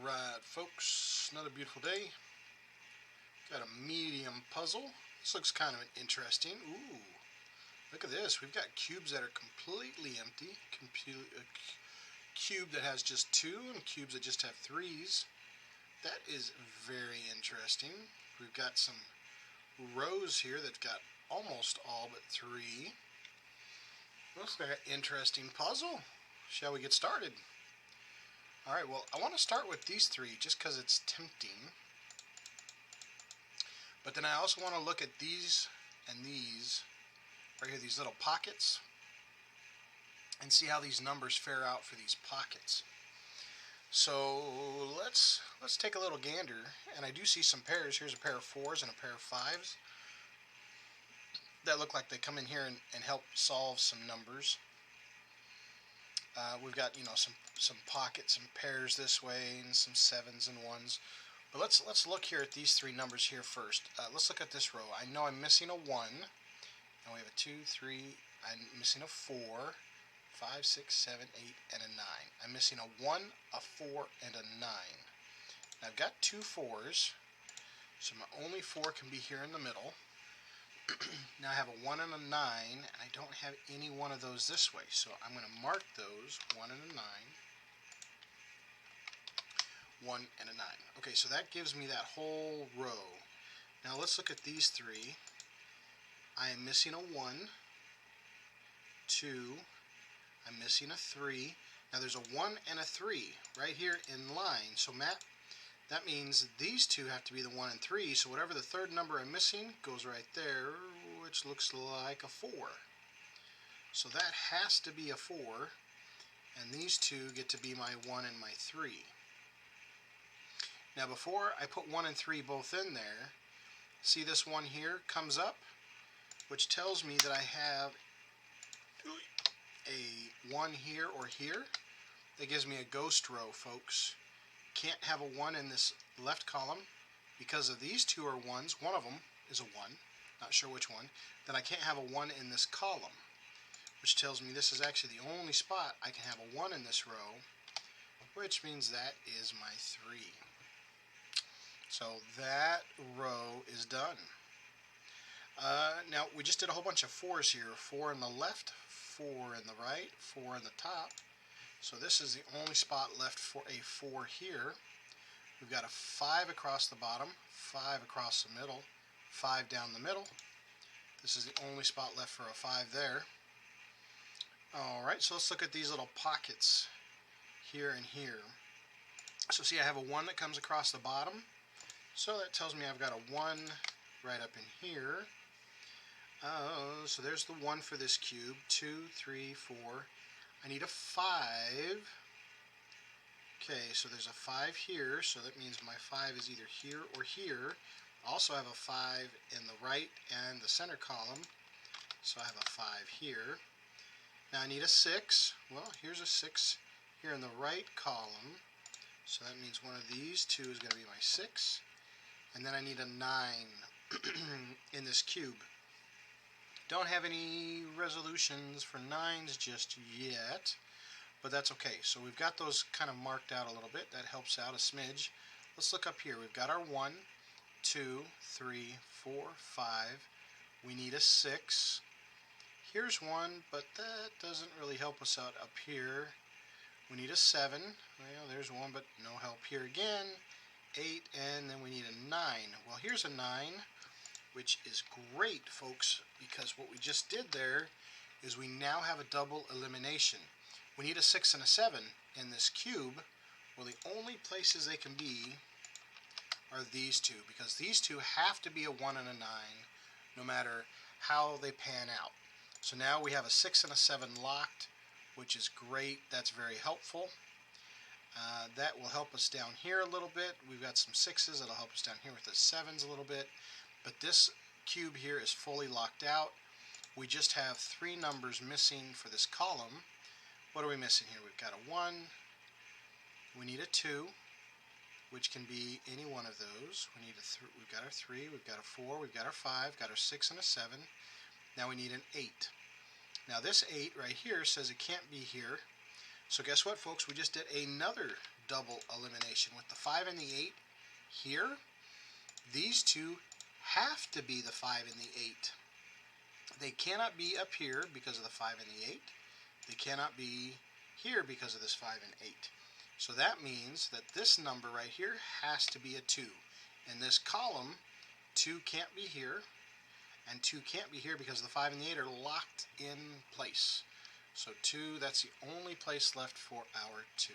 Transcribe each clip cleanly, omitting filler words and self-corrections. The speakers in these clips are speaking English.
Alright folks, another beautiful day. Got a medium puzzle. This looks kind of interesting. Ooh, look at this. We've got cubes that are completely empty. A cube that has just 2 and cubes that just have 3s. That is very interesting. We've got some rows here that've got almost all but 3. Looks like an interesting puzzle. Shall we get started? Alright, well, I want to start with these 3 just because it's tempting. But then I also want to look at these and these, right here, these little pockets, and see how these numbers fare out for these pockets. So let's take a little gander, and I do see some pairs. Here's a pair of 4s and a pair of 5s that look like they come in here and help solve some numbers. We've got, some pockets and pairs this way, and some 7s and 1s. But let's look here at these 3 numbers here first. Let's look at this row. I know I'm missing a 1, and we have a 2, 3. I'm missing a 4, 5, 6, 7, 8, and a 9. I'm missing a 1, a 4, and a 9. Now I've got 2 4s, so my only 4 can be here in the middle. Now I have a 1 and a 9, and I don't have any one of those this way, so I'm going to mark those 1 and a 9, 1 and a 9. Okay, so that gives me that whole row. Now let's look at these 3. I am missing a 1, 2, I'm missing a 3. Now there's a 1 and a 3 right here in line, so that means these 2 have to be the 1 and 3, so whatever the third number I'm missing goes right there, which looks like a 4. So that has to be a 4, and these 2 get to be my 1 and my 3. Now before I put 1 and 3 both in there, see this 1 here comes up, which tells me that I have a 1 here or here. That gives me a ghost row, folks. Can't have a 1 in this left column because of these 2 are 1s. One of them is a 1, not sure which one. Then I can't have a 1 in this column, which tells me this is actually the only spot I can have a 1 in this row, which means that is my 3. So that row is done. Now we just did a whole bunch of 4s here. 4 in the left, 4 in the right, 4 in the top. So this is the only spot left for a 4 here. We've got a 5 across the bottom, 5 across the middle, 5 down the middle. This is the only spot left for a 5 there. Alright, so let's look at these little pockets here and here. So see, I have a 1 that comes across the bottom. So that tells me I've got a 1 right up in here. So there's the 1 for this cube. 2, 3, 4. I need a 5. Okay, so there's a 5 here, so that means my 5 is either here or here. Also I have a 5 in the right and the center column, so I have a 5 here. Now I need a 6. Well, here's a 6 here in the right column, so that means one of these 2 is going to be my 6. And then I need a 9 in this cube. Don't have any resolutions for 9s just yet, but that's okay. So we've got those kind of marked out a little bit. That helps out a smidge. Let's look up here. We've got our 1, 2, 3, 4, 5. We need a 6. Here's 1, but that doesn't really help us out up here. We need a 7. Well, there's 1, but no help here again. 8, and then we need a 9. Well, here's a 9, which is great, folks, because what we just did there is we now have a double elimination. We need a 6 and a 7 in this cube. Well, the only places they can be are these 2, because these 2 have to be a 1 and a 9 no matter how they pan out. So now we have a 6 and a 7 locked, which is great. That's very helpful. That will help us down here a little bit. We've got some 6s that'll help us down here with the 7s a little bit. But this cube here is fully locked out. We just have 3 numbers missing for this column. What are we missing here? We've got a 1. We need a 2, which can be any one of those. We need we've got our 3. We've got a 4. We've got our 5. Got our 6 and a 7. Now we need an 8. Now this 8 right here says it can't be here. So guess what, folks? We just did another double elimination. With the 5 and the 8 here, these two have to be the 5 and the 8. They cannot be up here because of the 5 and the 8. They cannot be here because of this 5 and 8. So that means that this number right here has to be a 2. In this column, 2 can't be here, and 2 can't be here because the 5 and the 8 are locked in place. So 2, that's the only place left for our 2.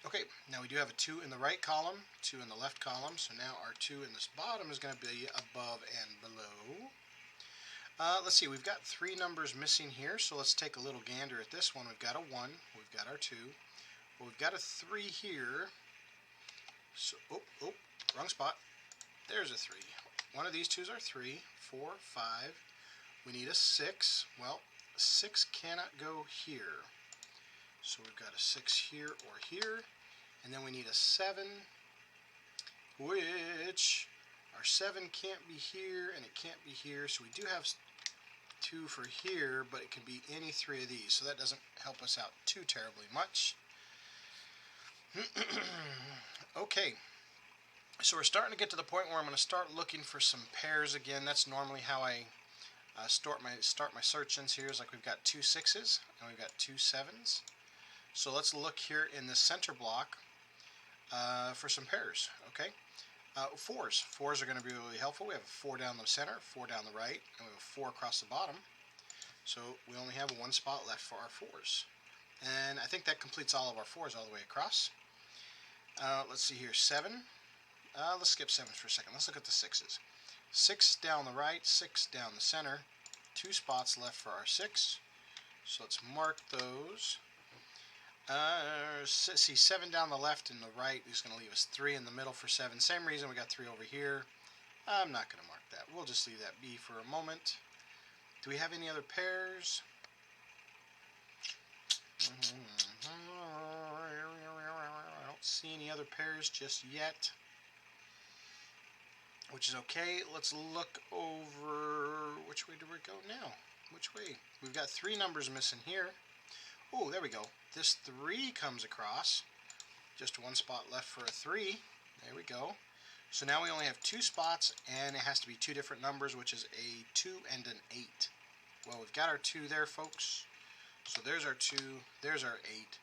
Okay, now we do have a 2 in the right column, 2 in the left column, so now our 2 in this bottom is going to be above and below. Let's see, we've got 3 numbers missing here, so let's take a little gander at this one. We've got a 1, we've got our 2, but we've got a 3 here. So, wrong spot. There's a 3. One of these twos are 3, 4, 5. We need a 6. Well, 6 cannot go here. So we've got a 6 here or here. And then we need a 7, which our 7 can't be here and it can't be here. So we do have 2 for here, but it can be any 3 of these. So that doesn't help us out too terribly much. Okay. So we're starting to get to the point where I'm going to start looking for some pairs again. That's normally how I start my search-ins here. Is like we've got 2 6s and we've got 2 7s. So let's look here in the center block for some pairs. Okay, 4s. 4s are going to be really helpful. We have a 4 down the center, 4 down the right, and we have a 4 across the bottom. So we only have 1 spot left for our 4s. And I think that completes all of our 4s all the way across. Let's see here, 7. Let's skip 7s for a second. Let's look at the 6s. 6 down the right, 6 down the center. 2 spots left for our 6. So let's mark those. See, 7 down the left and the right is going to leave us 3 in the middle for 7. Same reason we got 3 over here. I'm not going to mark that. We'll just leave that be for a moment. Do we have any other pairs? I don't see any other pairs just yet, which is okay. Let's look over. Which way do we go now? Which way? We've got 3 numbers missing here. Oh, there we go. This 3 comes across. Just 1 spot left for a 3. There we go. So now we only have 2 spots, and it has to be 2 different numbers, which is a 2 and an 8. Well, we've got our 2 there, folks. So there's our 2. There's our 8.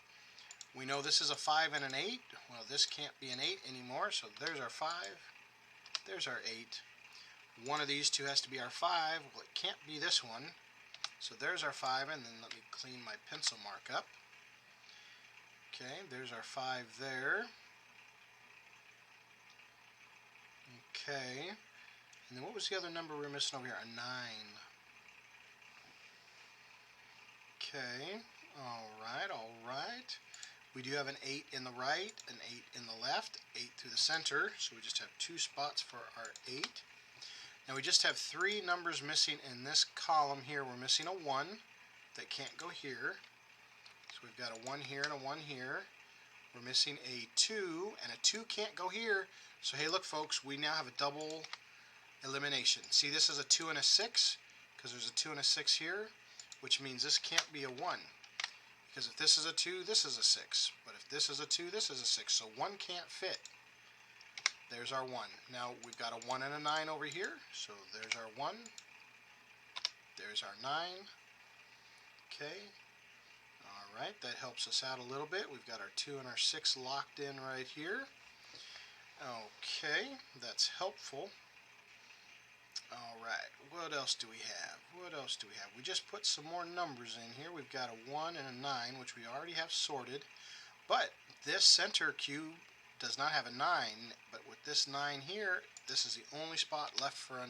We know this is a 5 and an 8. Well, this can't be an 8 anymore, so there's our 5. There's our 8. One of these 2 has to be our 5. Well, it can't be this one. So there's our 5, and then let me clean my pencil mark up. Okay, there's our 5 there. Okay, and then what was the other number we were missing over here? A 9. Okay, alright. We do have an 8 in the right, an 8 in the left, 8 through the center, so we just have 2 spots for our 8. Now we just have 3 numbers missing in this column here. We're missing a 1 that can't go here. So we've got a 1 here and a 1 here. We're missing a 2, and a 2 can't go here. So hey, look folks, we now have a double elimination. See, this is a 2 and a 6, because there's a 2 and a 6 here, which means this can't be a 1. Because if this is a 2, this is a 6. But if this is a 2, this is a 6. So 1 can't fit. There's our 1. Now we've got a 1 and a 9 over here. So there's our 1. There's our 9. Okay. Alright, that helps us out a little bit. We've got our 2 and our 6 locked in right here. Okay, that's helpful. Alright, what else do we have? We just put some more numbers in here. We've got a 1 and a 9, which we already have sorted. But this center cube does not have a 9, but with this 9 here, this is the only spot left for a 9.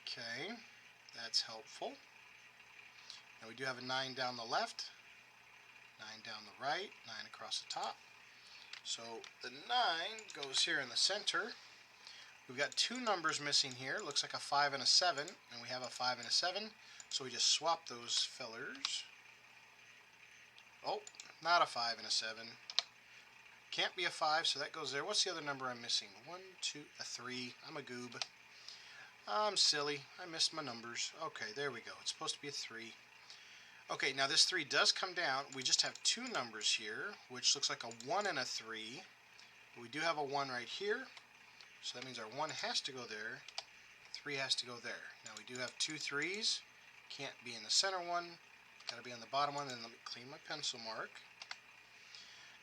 Okay, that's helpful. Now we do have a 9 down the left, 9 down the right, 9 across the top. So the 9 goes here in the center. We've got 2 numbers missing here. Looks like a 5 and a 7, and we have a 5 and a 7. So we just swap those fellers. Oh, not a 5 and a 7. Can't be a 5, so that goes there. What's the other number I'm missing? 1, 2, a 3. I'm a goob. I'm silly. I missed my numbers. Okay, there we go. It's supposed to be a 3. Okay, now this 3 does come down. We just have 2 numbers here, which looks like a 1 and a 3. We do have a 1 right here, so that means our 1 has to go there, 3 has to go there. Now we do have 2 3s. Can't be in the center one, got to be on the bottom one. Then let me clean my pencil mark.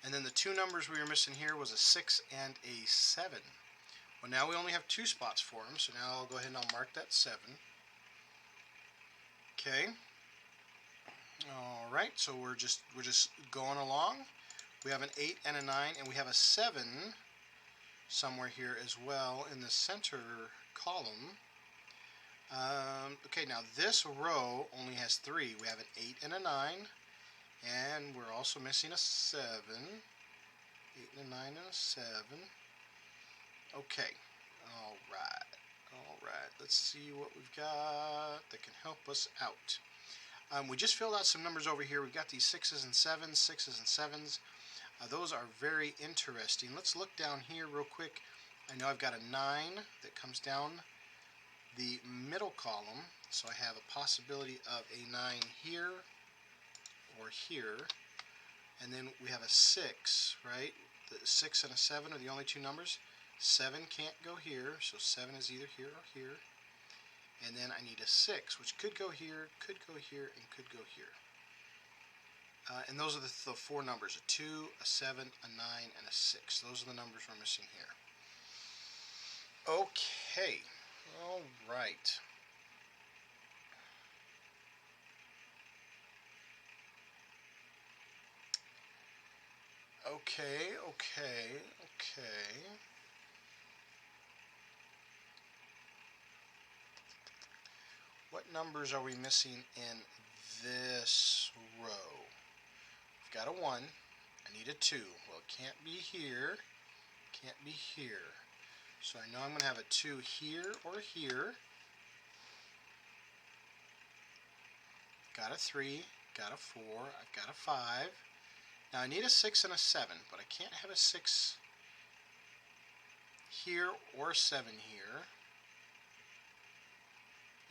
And then the 2 numbers we were missing here was a 6 and a 7. Well, now we only have 2 spots for them, so now I'll go ahead and I'll mark that 7. Okay. All right, so we're just going along. We have an 8 and a 9, and we have a 7 somewhere here as well in the center column. Okay, now this row only has 3. We have an 8 and a 9, and we're also missing a 7. 8 and a 9 and a 7. Okay, all right, let's see what we've got that can help us out. We just filled out some numbers over here. We've got these 6s and 7s, 6s and 7s. Those are very interesting. Let's look down here real quick. I know I've got a 9 that comes down the middle column, so I have a possibility of a 9 here or here. And then we have a 6, right? The 6 and a 7 are the only 2 numbers. 7 can't go here, so 7 is either here or here. And then I need a 6, which could go here, and could go here. And those are the 4 numbers, a 2, a 7, a 9, and a 6. Those are the numbers we're missing here. Okay, all right. Okay. What numbers are we missing in this row? We've got a 1. I need a 2. Well, it can't be here. Can't be here. So I know I'm going to have a 2 here or here. Got a 3. Got a 4. I've got a 5. Now I need a 6 and a 7, but I can't have a 6 here or a 7 here.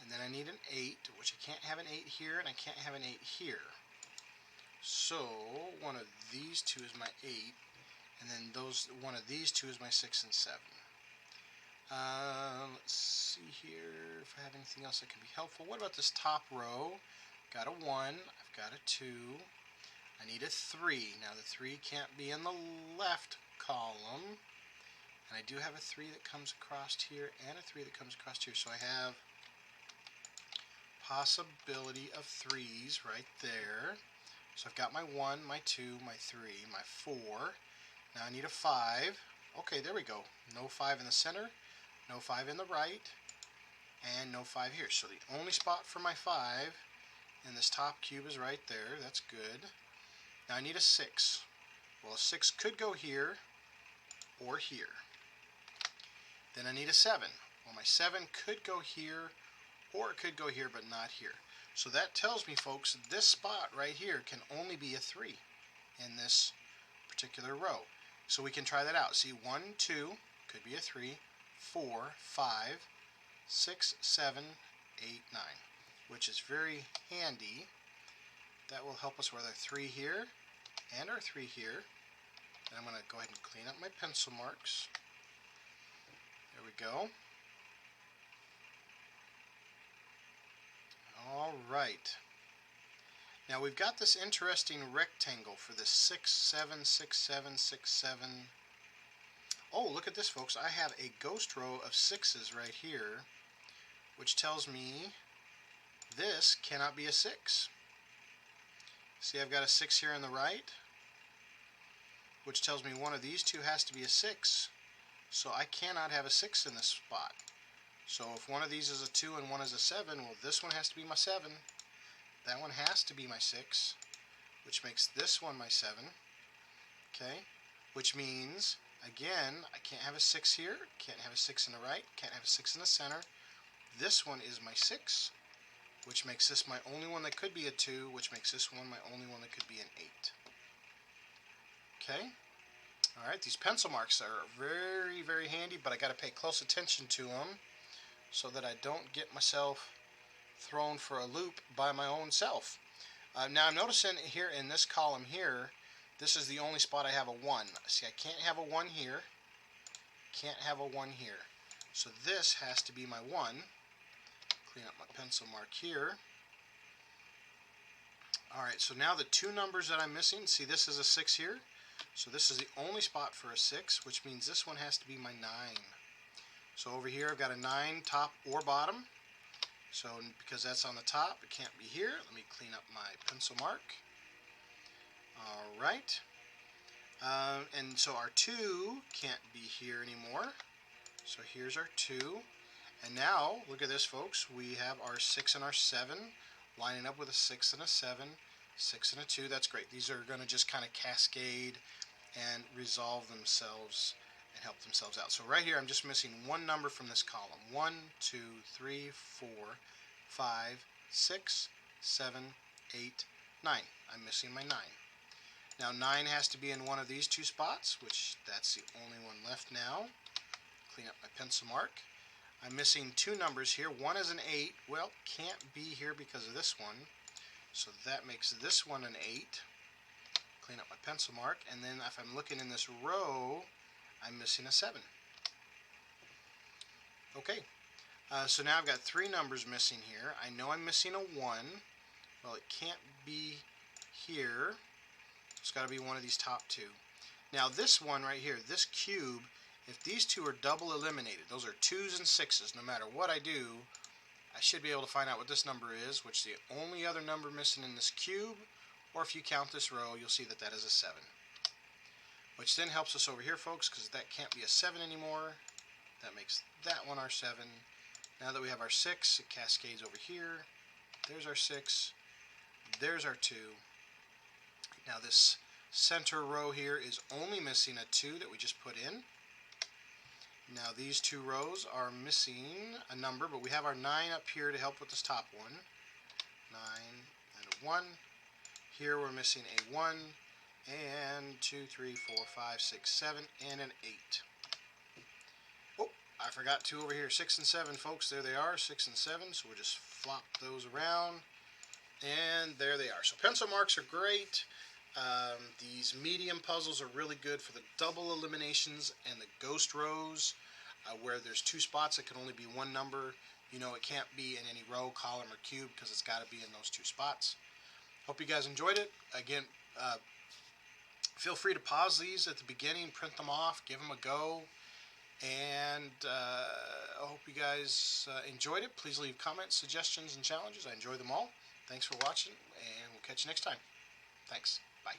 And then I need an 8, which I can't have an 8 here, and I can't have an 8 here. So one of these 2 is my 8, and then one of these 2 is my 6 and 7. Let's see here if I have anything else that can be helpful. What about this top row? Got a 1, I've got a 2, I need a 3. Now the 3 can't be in the left column, and I do have a 3 that comes across here and a 3 that comes across here, so I have possibility of 3s right there. So I've got my 1, my 2, my 3, my 4. Now I need a 5. Okay, there we go. No 5 in the center, no 5 in the right, and no 5 here. So the only spot for my 5 in this top cube is right there. That's good. Now I need a 6. Well, a 6 could go here or here. Then I need a 7. Well, my 7 could go here or it could go here but not here. So that tells me, folks, this spot right here can only be a 3 in this particular row. So we can try that out. See, 1, 2 could be a 3, 4, 5, 6, 7, 8, 9, which is very handy. That will help us with our 3 here and our 3 here. And I'm going to go ahead and clean up my pencil marks. There we go. All right. Now we've got this interesting rectangle for this 6, 7, 6, 7, 6, 7. Oh, look at this, folks. I have a ghost row of 6s right here, which tells me this cannot be a 6. See, I've got a 6 here on the right, which tells me one of these 2 has to be a 6. So I cannot have a 6 in this spot. So if one of these is a 2 and one is a 7, well, this one has to be my 7. That one has to be my 6, which makes this one my 7. Okay, which means, again, I can't have a 6 here, can't have a 6 in the right, can't have a 6 in the center. This one is my 6, which makes this my only one that could be a 2, which makes this one my only one that could be an 8. Okay? Alright, these pencil marks are very, very handy, but I got to pay close attention to them so that I don't get myself thrown for a loop by my own self. Now I'm noticing here in this column here, this is the only spot I have a 1. See, I can't have a 1 here. Can't have a 1 here. So this has to be my 1. Clean up my pencil mark here. Alright, so now the two numbers that I'm missing, see this is a 6 here. So this is the only spot for a 6, which means this one has to be my 9. So over here I've got a 9 top or bottom. So because that's on the top, it can't be here. Let me clean up my pencil mark. Alright. And so our 2 can't be here anymore. So here's our 2. And now, look at this, folks. We have our 6 and our 7 lining up with a 6 and a 7, 6 and a 2. That's great. These are going to just kind of cascade and resolve themselves and help themselves out. So right here, I'm just missing one number from this column. 1, 2, 3, 4, 5, 6, 7, 8, 9. I'm missing my 9. Now 9 has to be in one of these two spots, which that's the only one left now. Clean up my pencil mark. I'm missing two numbers here. One is an 8. Well, can't be here because of this one. So that makes this one an 8. Clean up my pencil mark. And then if I'm looking in this row, I'm missing a 7. Okay. So now I've got three numbers missing here. I know I'm missing a 1. Well, it can't be here. It's got to be one of these top two. Now this one right here, this cube, if these two are double eliminated, those are 2s and 6s, no matter what I do, I should be able to find out what this number is, which is the only other number missing in this cube, or if you count this row, you'll see that that is a 7. Which then helps us over here, folks, because that can't be a 7 anymore. That makes that one our 7. Now that we have our 6, it cascades over here. There's our 6. There's our 2. Now this center row here is only missing a 2 that we just put in. Now these two rows are missing a number, but we have our 9 up here to help with this top one. 9 and a 1. Here we're missing a 1 and 2, 3, 4, 5, 6, 7 and an 8. Oh, I forgot 2 over here. 6 and 7, folks. There they are, 6 and 7. So we'll just flop those around. And there they are. So pencil marks are great. These medium puzzles are really good for the double eliminations and the ghost rows where there's two spots. It can only be one number. You know, it can't be in any row, column, or cube because it's got to be in those two spots. Hope you guys enjoyed it. Again, feel free to pause these at the beginning, print them off, give them a go. And I hope you guys enjoyed it. Please leave comments, suggestions, and challenges. I enjoy them all. Thanks for watching, and we'll catch you next time. Thanks. Bye.